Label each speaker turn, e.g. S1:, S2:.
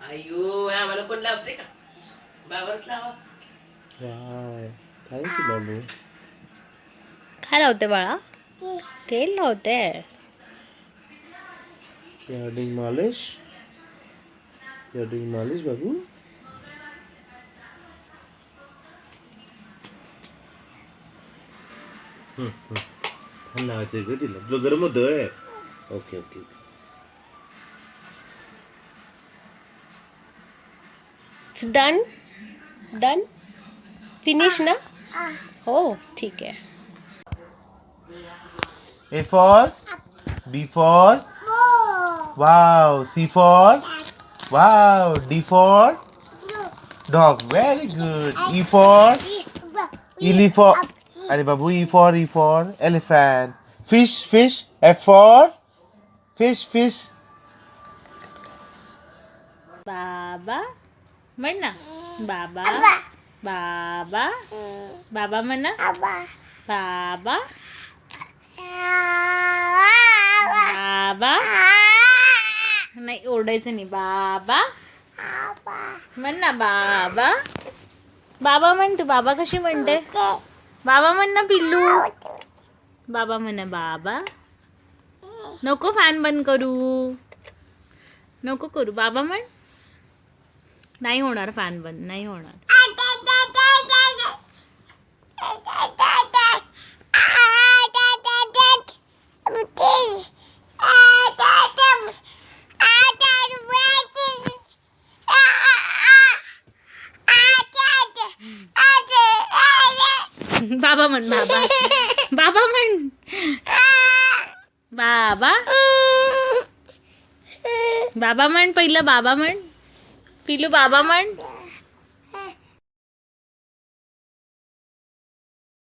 S1: अयो आम्हाला कोण लावते का? बाबाच लावा.
S2: थँक्यू बाबू.
S3: काय लावते बाळा? तेल लावते.
S2: You're doing malish? You're doing malish, बाबू? नावाचं ग तिला. तुला गरम होतोय? Okay okay.
S3: It's done. Done. Finish ना? हो ठीक आहे.
S2: A for? B for? Wow. C for? Wow. D for? Dog. Very good. E for? Elephant. अरे बाबू, E for elephant. Fish. F for? Fish.
S3: बाबा म्हण ना. बाबा. बाबा. बाबा म्हण ना. बाबा. बाबा. नाही ओरडायचं नाही. बाबा म्हण ना. बाबा. बाबा म्हण तू. बाबा कशी म्हणते? बाबा म्हण ना पिल्लू. बाबा म्हण. बाबा. नको फॅन बंद करू. नको करू. बाबा म्हण. नाही होणार फॅन बंद. नाही होणार. बाबा म्हण. बाबा. बाबा म्हण. बाबा. बाबा म्हण पहिलं. बाबा म्हण पिलू. बाबा म्हण.